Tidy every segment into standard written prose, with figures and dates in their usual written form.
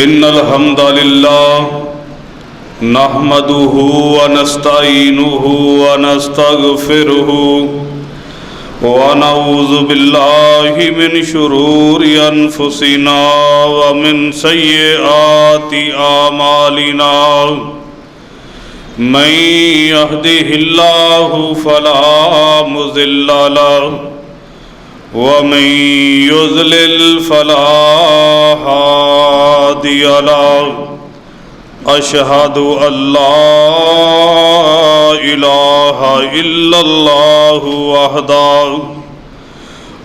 إن الحمد لله نحمده ونستعينه ونستغفره ونعوذ بالله من شرور أنفسنا ومن سيئات أعمالنا من يهده الله فلا مضل له ومن يضلل فلا هادي له أشهد أن لا إله إلا الله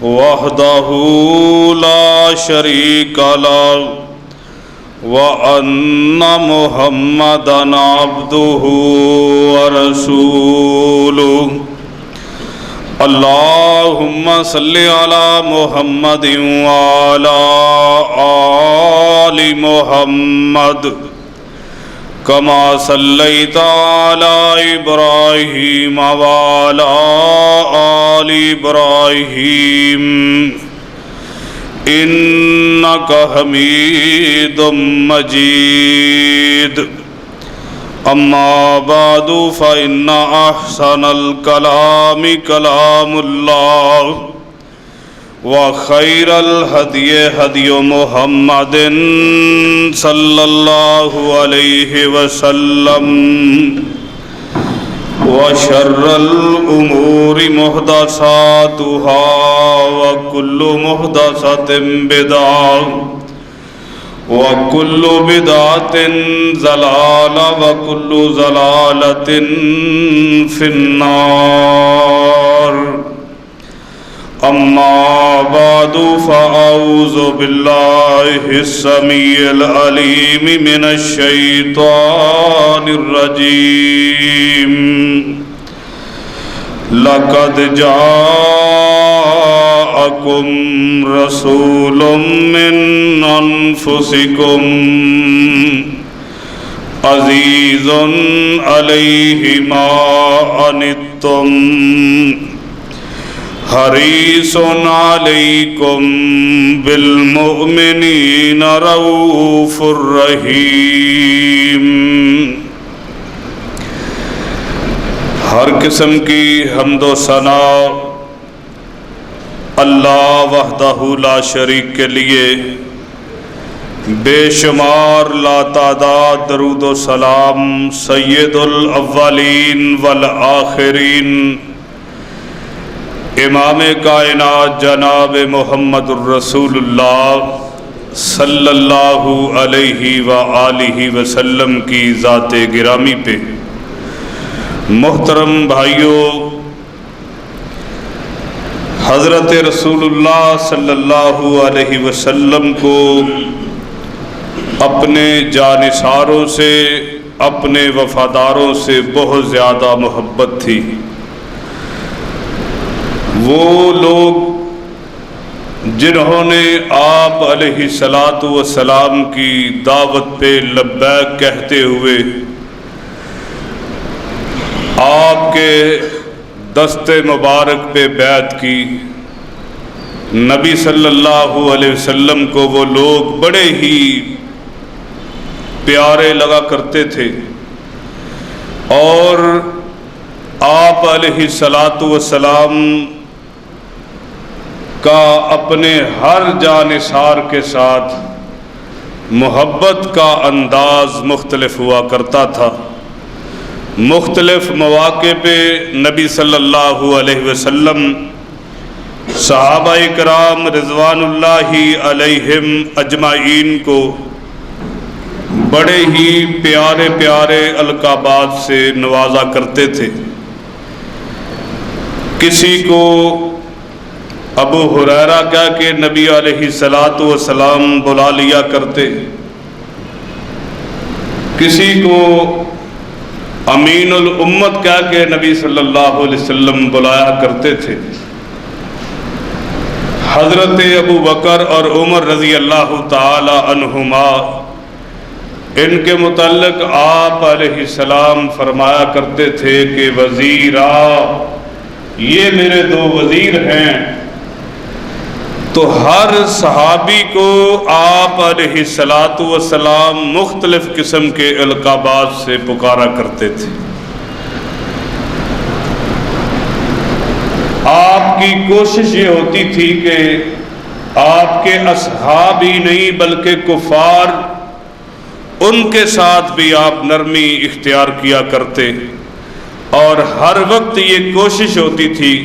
وحده لا شريك له وأن محمدًا عبده ورسوله اللهم صل على محمد وعلى آل محمد كما صليت على إبراهيم وعلى آل إبراهيم إنك حميد مجيد أما بعد فإن أحسن الكلام كلام الله وخير الهدي هدي محمد صلى الله عليه وسلم وشر الأمور محدثاتها وكل محدثة بدعة وكل بدعة ضلالة وكل ضلالة في النار أما بعد فأعوذ بالله السميع العليم من الشيطان الرجيم لقد جاءكم رسول من أنفسكم عزيز عليه ما عنتم حريص عليكم بالمؤمنين رؤوف رحيم۔ ہر قسم کی حمد و ثنا اللہ وحدہ لا شریک کے لیے، بے شمار لا تعداد درود و سلام سید الاولین والآخرین امام کائنات جناب محمد الرسول اللہ صلی اللہ علیہ وآلہ وسلم کی ذات گرامی پہ۔ محترم بھائیوں، حضرت رسول اللہ صلی اللہ علیہ وسلم کو اپنے جانثاروں سے، اپنے وفاداروں سے بہت زیادہ محبت تھی۔ وہ لوگ جنہوں نے آپ علیہ السلام کی دعوت پہ لبیک کہتے ہوئے آپ کے دست مبارک پہ بیعت کی، نبی صلی اللہ علیہ وسلم کو وہ لوگ بڑے ہی پیارے لگا کرتے تھے، اور آپ علیہ السلام کا اپنے ہر جانثار کے ساتھ محبت کا انداز مختلف ہوا کرتا تھا۔ مختلف مواقع پہ نبی صلی اللہ علیہ وسلم صحابہ کرام رضوان اللہ علیہم اجمعین کو بڑے ہی پیارے پیارے القابات سے نوازا کرتے تھے۔ کسی کو ابو ہریرہ کہہ کے نبی علیہ السلام بلا لیا کرتے، کسی کو امین الامت کہہ کے نبی صلی اللہ علیہ وسلم بلایا کرتے تھے۔ حضرت ابو بکر اور عمر رضی اللہ تعالی عنہما، ان کے متعلق آپ علیہ السلام فرمایا کرتے تھے کہ وزیرا، یہ میرے دو وزیر ہیں، تو ہر صحابی کو آپ علیہ الصلاۃ والسلام مختلف قسم کے القابات سے پکارا کرتے تھے۔ آپ کی کوشش یہ ہوتی تھی کہ آپ کے اصحاب ہی نہیں بلکہ کفار، ان کے ساتھ بھی آپ نرمی اختیار کیا کرتے، اور ہر وقت یہ کوشش ہوتی تھی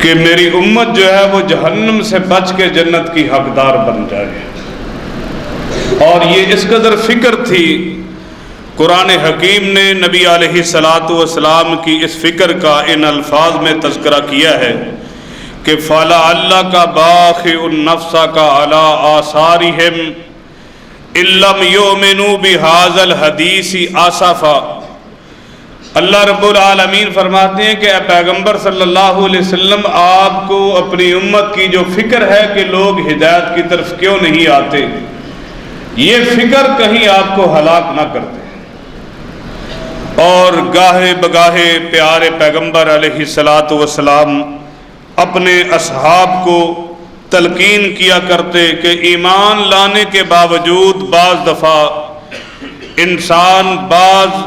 کہ میری امت جو ہے وہ جہنم سے بچ کے جنت کی حقدار بن جائے۔ اور یہ اس قدر فکر تھی، قرآن حکیم نے نبی علیہ الصلاۃ والسلام کی اس فکر کا ان الفاظ میں تذکرہ کیا ہے کہ فَلَعَلَّكَ بَاخِعٌ نَفْسَكَ عَلَىٰ آثَارِهِمْ إِن لَّمْ يُؤْمِنُوا بِهَٰذَا الْحَدِيثِ آسَفًا۔ اللہ رب العالمین فرماتے ہیں کہ اے پیغمبر صلی اللہ علیہ وسلم، آپ کو اپنی امت کی جو فکر ہے کہ لوگ ہدایت کی طرف کیوں نہیں آتے، یہ فکر کہیں آپ کو ہلاک نہ کرتے۔ اور گاہے بگاہے پیارے پیغمبر علیہ الصلاۃ والسلام اپنے اصحاب کو تلقین کیا کرتے کہ ایمان لانے کے باوجود بعض دفعہ انسان بعض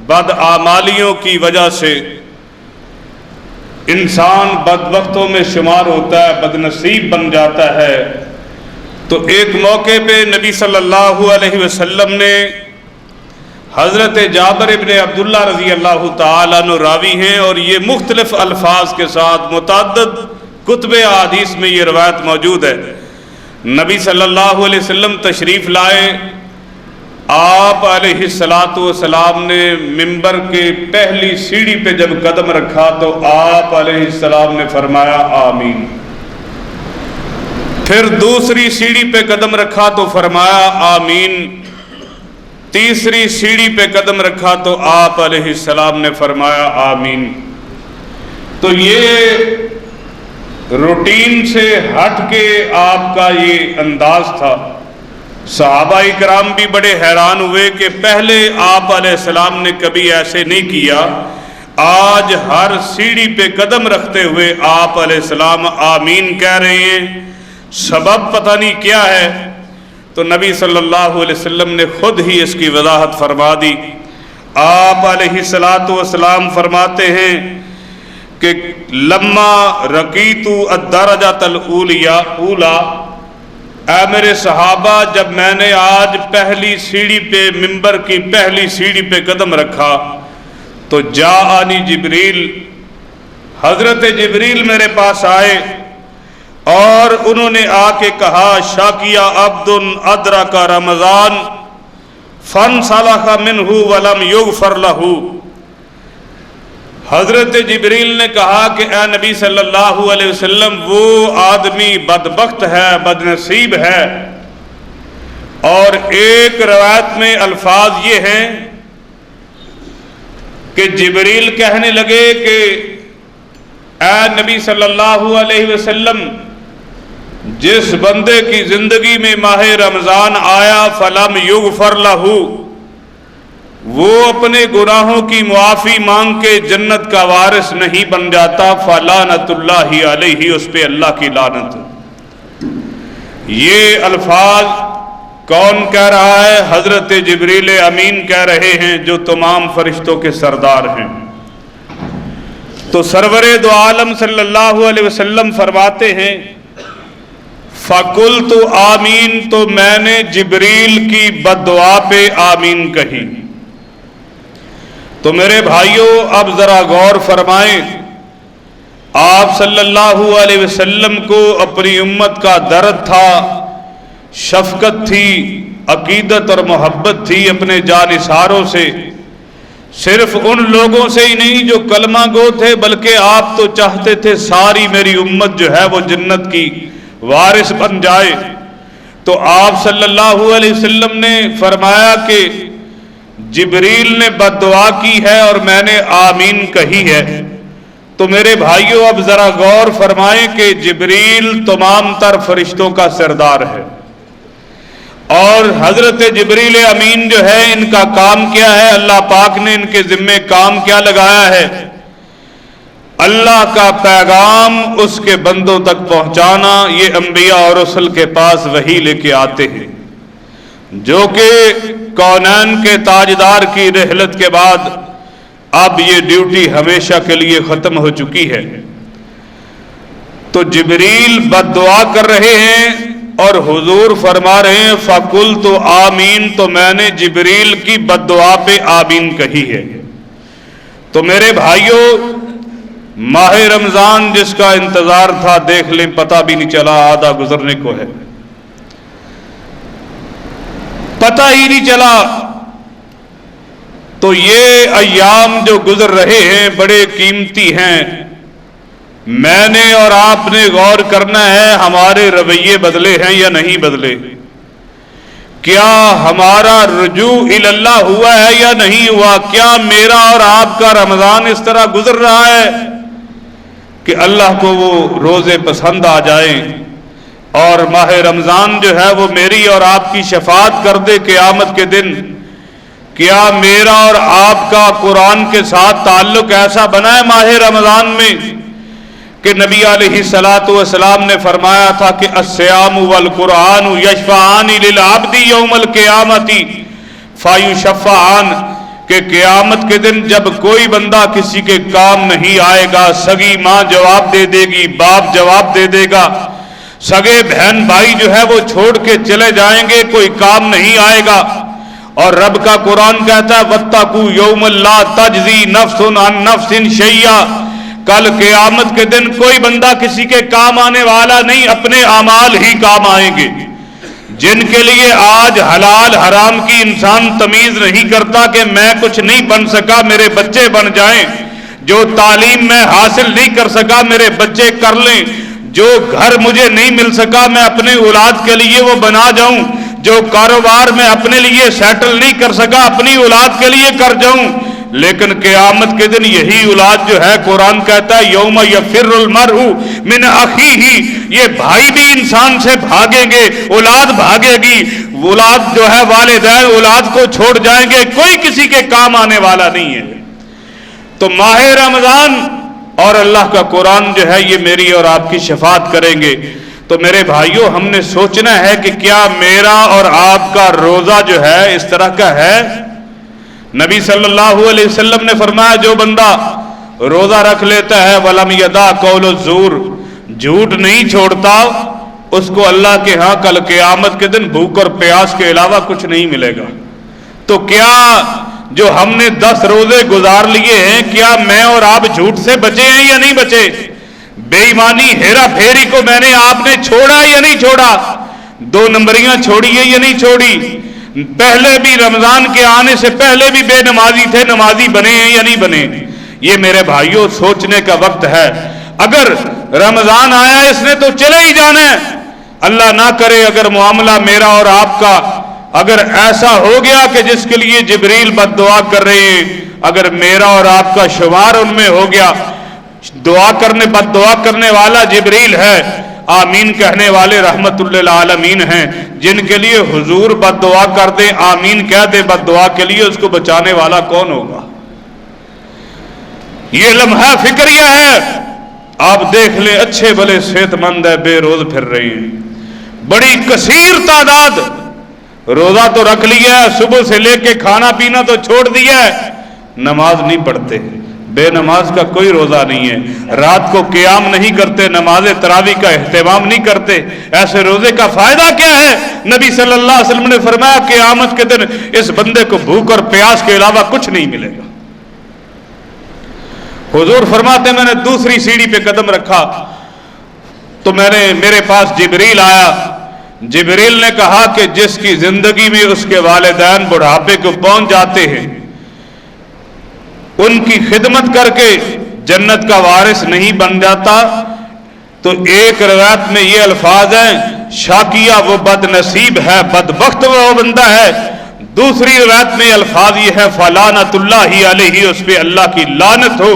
بدعمالیوں کی وجہ سے انسان بدبختوں میں شمار ہوتا ہے، بد نصیب بن جاتا ہے۔ تو ایک موقع پہ نبی صلی اللہ علیہ وسلم نے حضرت جابر ابن عبداللہ رضی اللہ تعالیٰ عنہ راوی ہیں، اور یہ مختلف الفاظ کے ساتھ متعدد کتب احادیث میں یہ روایت موجود ہے۔ نبی صلی اللہ علیہ وسلم تشریف لائے، آپ علیہ الصلاۃ والسلام نے ممبر کے پہلی سیڑھی پہ جب قدم رکھا تو آپ علیہ السلام نے فرمایا آمین۔ پھر دوسری سیڑھی پہ قدم رکھا تو فرمایا آمین۔ تیسری سیڑھی پہ قدم رکھا تو آپ علیہ السلام نے فرمایا آمین۔ تو یہ روٹین سے ہٹ کے آپ کا یہ انداز تھا۔ صحابہ کرام بھی بڑے حیران ہوئے کہ پہلے آپ علیہ السلام نے کبھی ایسے نہیں کیا، آج ہر سیڑھی پہ قدم رکھتے ہوئے آپ علیہ السلام آمین کہہ رہے ہیں، سبب پتہ نہیں کیا ہے۔ تو نبی صلی اللہ علیہ وسلم نے خود ہی اس کی وضاحت فرما دی۔ آپ علیہ الصلاۃ والسلام فرماتے ہیں کہ لما رقیت الدرجۃ الاولی، اے میرے صحابہ، جب میں نے آج پہلی سیڑھی پہ ممبر کی پہلی سیڑھی پہ قدم رکھا تو جاءنی جبریل، حضرت جبریل میرے پاس آئے اور انہوں نے آ کے کہا شاکیہ عبد ادرک رمضان فانسلخ منہ ولم یغفر لہ۔ حضرت جبریل نے کہا کہ اے نبی صلی اللہ علیہ وسلم، وہ آدمی بدبخت ہے، بد نصیب ہے۔ اور ایک روایت میں الفاظ یہ ہیں کہ جبریل کہنے لگے کہ اے نبی صلی اللہ علیہ وسلم، جس بندے کی زندگی میں ماہ رمضان آیا فلم یغفر لہ، وہ اپنے گناہوں کی معافی مانگ کے جنت کا وارث نہیں بن جاتا، فلعنت اللہ علیہ، اس پہ اللہ کی لعنت۔ یہ الفاظ کون کہہ رہا ہے؟ حضرت جبریل امین کہہ رہے ہیں، جو تمام فرشتوں کے سردار ہیں۔ تو سرور دو عالم صلی اللہ علیہ وسلم فرماتے ہیں فَقُلْتُ آمین، تو میں نے جبریل کی بد دعا پہ آمین کہی۔ تو میرے بھائیوں، اب ذرا غور فرمائیں، آپ صلی اللہ علیہ وسلم کو اپنی امت کا درد تھا، شفقت تھی، عقیدت اور محبت تھی اپنے جانثاروں سے، صرف ان لوگوں سے ہی نہیں جو کلمہ گو تھے، بلکہ آپ تو چاہتے تھے ساری میری امت جو ہے وہ جنت کی وارث بن جائے۔ تو آپ صلی اللہ علیہ وسلم نے فرمایا کہ جبریل نے بد دعا کی ہے اور میں نے آمین کہی ہے۔ تو میرے بھائیوں، اب ذرا غور فرمائیں کہ جبریل تمام تر فرشتوں کا سردار ہے، اور حضرت جبریل امین جو ہے، ان کا کام کیا ہے؟ اللہ پاک نے ان کے ذمے کام کیا لگایا ہے؟ اللہ کا پیغام اس کے بندوں تک پہنچانا، یہ انبیاء اور رسل کے پاس وحی لے کے آتے ہیں، جو کہ کونین کے تاجدار کی رحلت کے بعد اب یہ ڈیوٹی ہمیشہ کے لیے ختم ہو چکی ہے۔ تو جبریل بد دعا کر رہے ہیں اور حضور فرما رہے ہیں فَقُلْتُ آمین، تو میں نے جبریل کی بد دعا پہ آمین کہی ہے۔ تو میرے بھائیوں، ماہ رمضان جس کا انتظار تھا، دیکھ لیں پتہ بھی نہیں چلا، آدھا گزرنے کو ہے، پتہ ہی نہیں چلا۔ تو یہ ایام جو گزر رہے ہیں بڑے قیمتی ہیں، میں نے اور آپ نے غور کرنا ہے ہمارے رویے بدلے ہیں یا نہیں بدلے، کیا ہمارا رجوع اللہ ہوا ہے یا نہیں ہوا، کیا میرا اور آپ کا رمضان اس طرح گزر رہا ہے کہ اللہ کو وہ روزے پسند آ جائیں اور ماہ رمضان جو ہے وہ میری اور آپ کی شفاعت کر دے قیامت کے دن۔ کیا میرا اور آپ کا قرآن کے ساتھ تعلق ایسا بنا ہے ماہ رمضان میں کہ نبی علیہ الصلوۃ والسلام نے فرمایا تھا کہ الصیام والقرآن یشفعان للعبد یوم القیامۃ فیشفعان، کہ قیامت کے دن جب کوئی بندہ کسی کے کام نہیں آئے گا، سگی ماں جواب دے دے گی، باپ جواب دے دے گا، سگے بہن بھائی جو ہے وہ چھوڑ کے چلے جائیں گے، کوئی کام نہیں آئے گا۔ اور رب کا قرآن کہتا ہے وَاتَّقُوا يَوْمًا لَا تَجْزِي نَفْسٌ عَن نَفْسٍ شَيْئًا، کل قیامت کے دن کوئی بندہ کسی کے کام آنے والا نہیں، اپنے اعمال ہی کام آئیں گے۔ جن کے لیے آج حلال حرام کی انسان تمیز نہیں کرتا کہ میں کچھ نہیں بن سکا میرے بچے بن جائیں، جو تعلیم میں حاصل نہیں کر سکا میرے بچے کر لیں، جو گھر مجھے نہیں مل سکا میں اپنے اولاد کے لیے وہ بنا جاؤں، جو کاروبار میں اپنے لیے سیٹل نہیں کر سکا اپنی اولاد کے لیے کر جاؤں۔ لیکن قیامت کے دن یہی اولاد جو ہے، قرآن کہتا ہے یوم یفر المرء من اخیہ، یہ بھائی بھی انسان سے بھاگیں گے، اولاد بھاگے گی، اولاد جو ہے والدین اولاد کو چھوڑ جائیں گے، کوئی کسی کے کام آنے والا نہیں ہے۔ تو ماہ رمضان اور اللہ کا قرآن جو ہے یہ میری اور آپ کی شفاعت کریں گے۔ تو میرے بھائیوں، ہم نے سوچنا ہے کہ کیا میرا اور آپ کا روزہ جو ہے اس طرح کا ہے؟ نبی صلی اللہ علیہ وسلم نے فرمایا جو بندہ روزہ رکھ لیتا ہے وَلَمْ يَدَعْ قَوْلَ الزُّورِ، جھوٹ نہیں چھوڑتا، اس کو اللہ کے ہاں کل قیامت کے دن بھوک اور پیاس کے علاوہ کچھ نہیں ملے گا۔ تو کیا جو ہم نے 10 روزے گزار لیے ہیں، کیا میں اور آپ جھوٹ سے بچے ہیں یا نہیں بچے؟ بے ایمانی ہیرا پھیری کو میں نے آپ نے چھوڑا یا نہیں چھوڑا؟ 2 نمبریاں چھوڑی ہے یا نہیں چھوڑی؟ پہلے بھی رمضان کے آنے سے پہلے بھی بے نمازی تھے، نمازی بنے ہیں یا نہیں بنے؟ یہ میرے بھائیوں سوچنے کا وقت ہے۔ اگر رمضان آیا اس نے تو چلے ہی جانا ہے، اللہ نہ کرے اگر معاملہ میرا اور آپ کا اگر ایسا ہو گیا کہ جس کے لیے جبریل بد دعا کر رہے ہیں، اگر میرا اور آپ کا شمار ان میں ہو گیا، بد دعا کرنے والا جبریل ہے، آمین کہنے والے رحمت للعالمین ہیں، جن کے لیے حضور بد دعا کر دیں، آمین کہہ دے بد دعا کے لیے، اس کو بچانے والا کون ہوگا؟ یہ لمحہ فکریہ ہے۔ آپ دیکھ لیں اچھے بھلے صحت مند ہے، بے روز پھر رہے ہیں، بڑی کثیر تعداد، روزہ تو رکھ لیا ہے، صبح سے لے کے کھانا پینا تو چھوڑ دیا ہے، نماز نہیں پڑھتے، بے نماز کا کوئی روزہ نہیں ہے، رات کو قیام نہیں کرتے، نماز تراویح کا اہتمام نہیں کرتے، ایسے روزے کا فائدہ کیا ہے؟ نبی صلی اللہ علیہ وسلم نے فرمایا قیامت کے دن اس بندے کو بھوک اور پیاس کے علاوہ کچھ نہیں ملے گا۔ حضور فرماتے میں نے دوسری سیڑھی پہ قدم رکھا تو میرے پاس جبریل آیا، جبریل نے کہا کہ جس کی زندگی میں اس کے والدین بڑھاپے کو پہنچ جاتے ہیں، ان کی خدمت کر کے جنت کا وارث نہیں بن جاتا، تو ایک روایت میں یہ الفاظ ہیں شاکیہ وہ بد نصیب ہے، بدبخت وہ بندہ ہے۔ دوسری روایت میں الفاظ یہ ہے فلعنۃ اللہ علیہ، اس پہ اللہ کی لعنت ہو،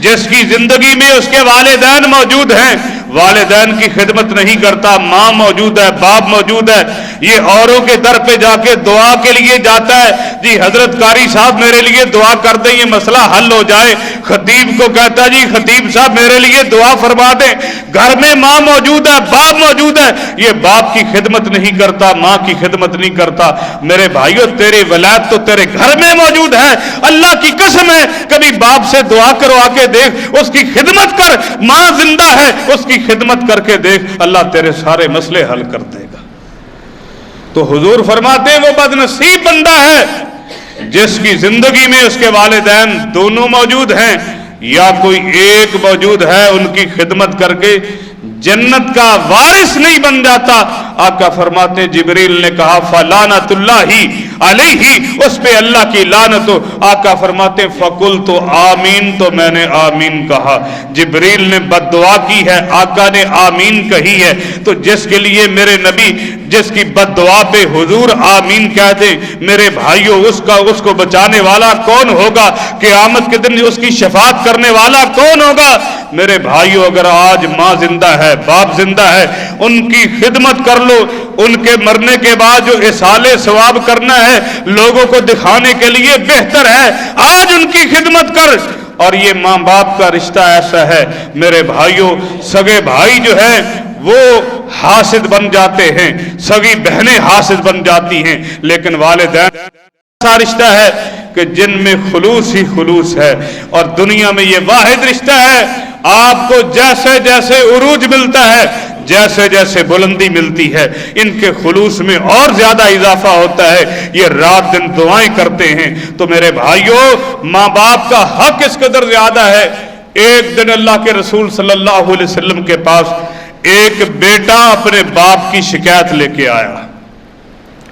جس کی زندگی میں اس کے والدین موجود ہیں، والدین کی خدمت نہیں کرتا، ماں موجود ہے، باپ موجود ہے، یہ اوروں کے در پہ جا کے دعا کے لیے جاتا ہے، جی حضرت قاری صاحب میرے لیے دعا کر دیں یہ مسئلہ حل ہو جائے، خطیب کو کہتا ہے جی خطیب صاحب میرے لیے دعا فرما دیں، گھر میں ماں موجود ہے، باپ موجود ہے، یہ باپ کی خدمت نہیں کرتا، ماں کی خدمت نہیں کرتا۔ میرے بھائیو تیری ولایت تو تیرے گھر میں موجود ہے، اللہ کی قسم ہے کبھی باپ سے دعا کروا کے دیکھ، اس کی خدمت کر، ماں زندہ ہے اس کی خدمت کر کے دیکھ، اللہ تیرے سارے مسئلے حل کر دے گا۔ تو حضور فرماتے ہیں وہ بدنصیب بندہ ہے جس کی زندگی میں اس کے والدین دونوں موجود ہیں یا کوئی ایک موجود ہے، ان کی خدمت کر کے جنت کا وارث نہیں بن جاتا۔ آقا فرماتے ہیں جبریل نے کہا فلعنت اللہ علیہ، اس پہ اللہ کی لعنت ہو۔ آقا فرماتے ہیں فقلت آمین، تو میں نے آمین کہا۔ جبریل نے بد دعا کی ہے، آقا نے آمین کہی ہے، تو جس کے لیے میرے نبی جس کی بد دعا پہ حضور آمین کہہ دیں، میرے بھائیوں اس کو بچانے والا کون ہوگا؟ قیامت کے دن اس کی شفاعت کرنے والا کون ہوگا؟ میرے بھائیوں اگر آج ماں زندہ ہے، باپ زندہ ہے، ان کی خدمت کر لو، ان کے مرنے کے بعد جو اصال ثواب کرنا ہے لوگوں کو دکھانے کے لیے بہتر ہے، آج ان کی خدمت کر۔ اور یہ ماں باپ کا رشتہ ایسا ہے میرے بھائیوں، سگے بھائی جو ہے وہ حاسد بن جاتے ہیں، سگی بہنیں حاسد بن جاتی ہیں، لیکن والدین ایسا رشتہ ہے کہ جن میں خلوص ہی خلوص ہے، اور دنیا میں یہ واحد رشتہ ہے آپ کو جیسے جیسے عروج ملتا ہے، جیسے جیسے بلندی ملتی ہے، ان کے خلوص میں اور زیادہ اضافہ ہوتا ہے، یہ رات دن دعائیں کرتے ہیں۔ تو میرے بھائیوں ماں باپ کا حق اس قدر زیادہ ہے۔ ایک دن اللہ کے رسول صلی اللہ علیہ وسلم کے پاس ایک بیٹا اپنے باپ کی شکایت لے کے آیا،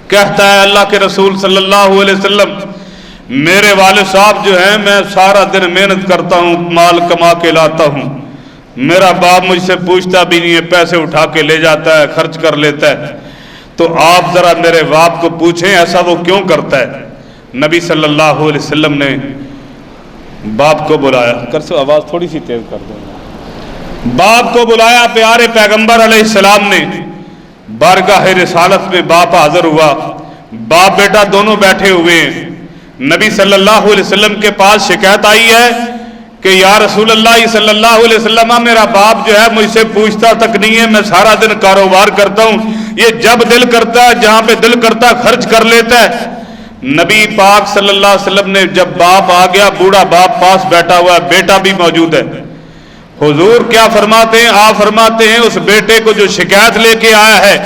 کہتا ہے اللہ کے رسول صلی اللہ علیہ وسلم میرے والد صاحب جو ہیں میں سارا دن محنت کرتا ہوں، مال کما کے لاتا ہوں، میرا باپ مجھ سے پوچھتا بھی نہیں ہے، پیسے اٹھا کے لے جاتا ہے، خرچ کر لیتا ہے، تو آپ ذرا میرے باپ کو پوچھیں ایسا وہ کیوں کرتا ہے۔ نبی صلی اللہ علیہ وسلم نے باپ کو بلایا، آواز تھوڑی سی تیز کر دو، باپ کو بلایا، پیارے پیغمبر علیہ السلام نے بارگاہ رسالت میں باپ حاضر ہوا، باپ بیٹا دونوں بیٹھے ہوئے ہیں، نبی صلی اللہ علیہ وسلم کے پاس شکایت آئی ہے کہ یا رسول اللہ صلی اللہ علیہ وسلم میرا باپ جو ہے مجھ سے پوچھتا تک نہیں ہے، میں سارا دن کاروبار کرتا ہوں، یہ جب دل کرتا ہے جہاں پہ دل کرتا ہے خرچ کر لیتا ہے۔ نبی پاک صلی اللہ علیہ وسلم نے جب باپ آ گیا، بوڑھا باپ پاس بیٹھا ہوا ہے، بیٹا بھی موجود ہے، حضور کیا فرماتے ہیں؟ آپ فرماتے ہیں اس بیٹے کو جو شکایت لے کے آیا ہے،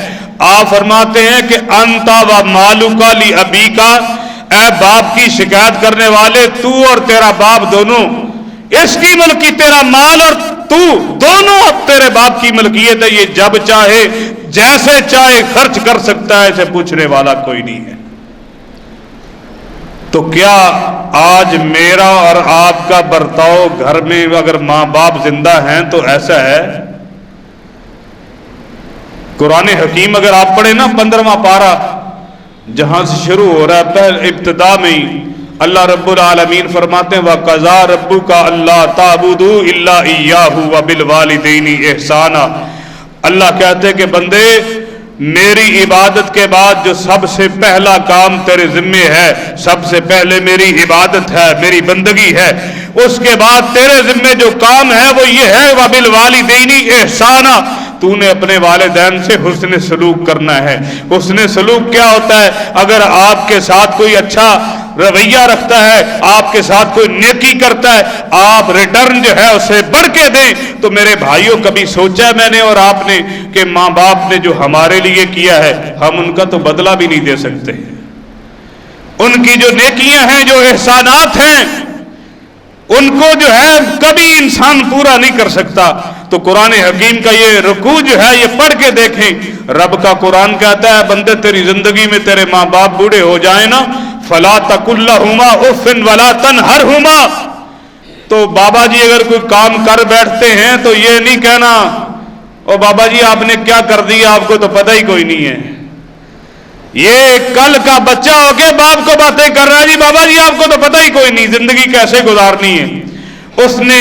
آپ فرماتے ہیں کہ انتا و مالوکا لی ابی کا، اے باپ کی شکایت کرنے والے تو اور تیرا باپ دونوں، اس کی ملکی تیرا مال اور تو دونوں اب تیرے باپ کی ملکیت ہے، یہ جب چاہے جیسے چاہے خرچ کر سکتا ہے، اسے پوچھنے والا کوئی نہیں ہے۔ تو کیا آج میرا اور آپ کا برتاؤ گھر میں اگر ماں باپ زندہ ہیں تو ایسا ہے؟ قرآن حکیم اگر آپ پڑھیں نا 15واں پارہ جہاں سے شروع ہو رہا ہے، پہلے ابتدا میں ہی اللہ رب العالمین فرماتے ہیں وَقَضَىٰ رَبُّكَ أَلَّا تَعْبُدُوا إِلَّا إِيَّاهُ وَبِالْوَالِدَيْنِ إِحْسَانًا۔ اللہ کہتے ہیں کہ بندے میری عبادت کے بعد جو سب سے پہلا کام تیرے ذمے ہے، سب سے پہلے میری عبادت ہے، میری بندگی ہے، اس کے بعد تیرے ذمے جو کام ہے وہ یہ ہے وَبِالْوَالِدَيْنِ إِحْسَانًا، تو نے اپنے والدین سے حسن سلوک کرنا ہے۔ حسن سلوک کیا ہوتا ہے؟ اگر آپ کے ساتھ کوئی اچھا رویہ رکھتا ہے، آپ کے ساتھ کوئی نیکی کرتا ہے، آپ ریٹرن جو ہے اسے بڑھ کے دیں۔ تو میرے بھائیوں کبھی سوچا ہے میں نے اور آپ نے کہ ماں باپ نے جو ہمارے لیے کیا ہے ہم ان کا تو بدلہ بھی نہیں دے سکتے، ان کی جو نیکیاں ہیں، جو احسانات ہیں، ان کو جو ہے کبھی انسان پورا نہیں کر سکتا۔ تو قرآن حکیم کا یہ رکوع جو ہے یہ پڑھ کے دیکھیں، رب کا قرآن کہتا ہے بندے تیری زندگی میں تیرے ماں باپ بوڑھے ہو جائیں نا، فَلَا تَقُلْ لَهُمَا أُفٍّ وَلَا تَنْهَرْهُمَا، تو بابا جی اگر کوئی کام کر بیٹھتے ہیں تو یہ نہیں کہنا او بابا جی آپ نے کیا کر دیا، آپ کو تو پتہ ہی کوئی نہیں ہے۔ یہ کل کا بچہ ہو کے باپ کو باتیں کر رہا ہے، جی بابا جی آپ کو تو پتہ ہی کوئی نہیں، زندگی کیسے گزارنی ہے۔ اس نے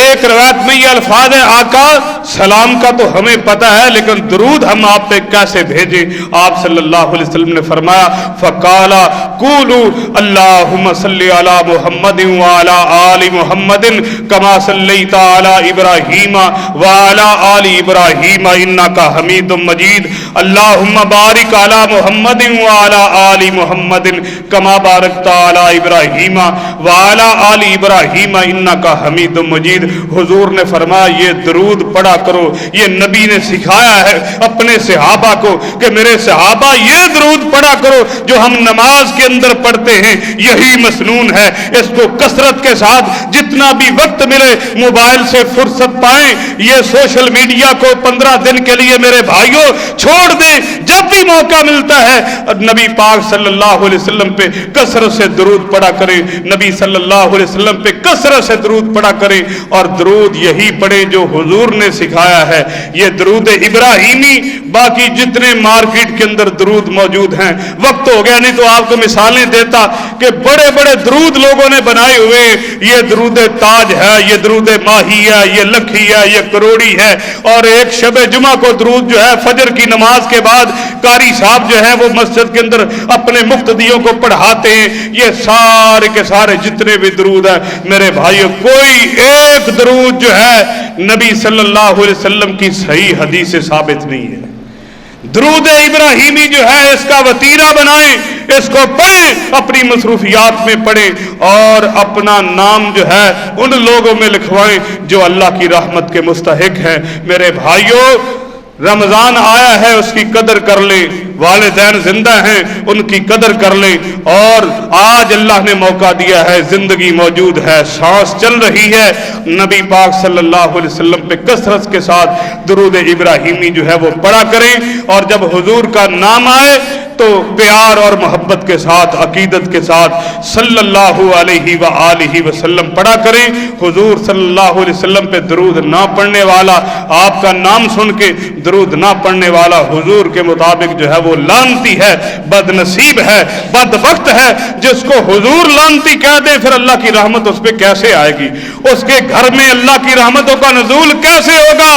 ایک روایت میں یہ الفاظ ہے آقا سلام کا تو ہمیں پتہ ہے لیکن درود ہم آپ پہ کیسے بھیجیں؟ آپ صلی اللہ علیہ وسلم نے فرمایا فقال قولوا اللهم صل على محمد وعلى آل محمد كما صليت على ابراہیم وعلى آل ابراہیم انك حمید مجید اللهم بارک علی محمد وعلى آل محمد كما بارکت علی ابراہیم وعلى آل ابراہیم انك حمید مجید۔ حضور نے فرمایا یہ درود پڑھا کرو، یہ نبی نے سکھایا ہے اپنے صحابہ کو کہ میرے صحابہ یہ درود پڑھا کرو جو ہم نماز کے اندر پڑھتے ہیں، یہی مسنون ہے، اس کو کثرت کے ساتھ جتنا بھی وقت ملے موبائل سے فرصت پائیں، یہ سوشل میڈیا کو 15 دن کے لیے میرے بھائیوں چھوڑ دیں، جب بھی موقع ملتا ہے نبی پاک صلی اللہ علیہ وسلم پہ کثرت سے درود پڑھا کریں، نبی صلی اللہ علیہ وسلم پہ کثرت سے درود پڑھا کریں، اور درود یہی پڑھیں جو حضور نے سکھایا ہے، یہ درود ابراہیمی۔ باقی جتنے مارکیٹ کے اندر درود موجود ہیں، وقت ہو گیا نہیں تو آپ کو مثالیں دیتا کہ بڑے بڑے درود لوگوں نے بنائے ہوئے، یہ درود تاج ہے، یہ درود ماہی ہے، یہ لکھی ہے، یہ کروڑی ہے، اور ایک شب جمعہ کو درود جو ہے فجر کی نماز کے بعد قاری صاحب جو ہے وہ مسجد کے اندر اپنے مقتدیوں کو پڑھاتے ہیں۔ یہ سارے کے سارے جتنے بھی درود ہیں میرے بھائیوں، کوئی ایک درود جو ہے نبی صلی اللہ علیہ وسلم کی صحیح حدیث سے ثابت نہیں ہے۔ درود ابراہیمی جو ہے اس کا وتیرہ بنائیں، اس کو پڑھیں، اپنی مصروفیات میں پڑھیں، اور اپنا نام جو ہے ان لوگوں میں لکھوائیں جو اللہ کی رحمت کے مستحق ہیں۔ میرے بھائیوں رمضان آیا ہے، اس کی قدر کر لیں، والدین زندہ ہیں ان کی قدر کر لیں، اور آج اللہ نے موقع دیا ہے، زندگی موجود ہے، سانس چل رہی ہے، نبی پاک صلی اللہ علیہ وسلم پہ کثرت کے ساتھ درود ابراہیمی جو ہے وہ پڑھا کریں، اور جب حضور کا نام آئے تو پیار اور محبت کے ساتھ، عقیدت کے ساتھ صلی اللہ علیہ وآلہ وسلم پڑھا کریں۔ حضور صلی اللہ علیہ وسلم پہ درود نہ پڑھنے والا، آپ کا نام سن کے درود نہ پڑھنے والا حضور کے مطابق جو ہے وہ لعنتی ہے، بد نصیب ہے، بدبخت ہے۔ جس کو حضور لعنتی کہہ دے پھر اللہ کی رحمت اس پہ کیسے آئے گی؟ اس کے گھر میں اللہ کی رحمتوں کا نزول کیسے ہوگا؟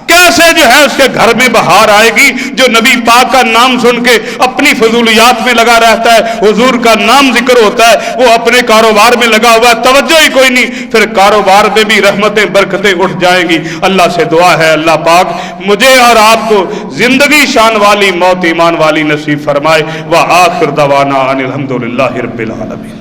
کیسے جو ہے اس کے گھر میں بہار آئے گی؟ جو نبی پاک کا نام سن کے اپنی فضولیات میں لگا رہتا ہے، حضور کا نام ذکر ہوتا ہے، وہ اپنے کاروبار میں لگا ہوا ہے، توجہ ہی کوئی نہیں، پھر کاروبار میں بھی رحمتیں برکتیں اٹھ جائیں گی۔ اللہ سے دعا ہے اللہ پاک مجھے اور آپ کو زندگی شان والی، موت ایمان والی نصیب فرمائے۔ وآخر دعوانا ان الحمدللہ رب العالمین۔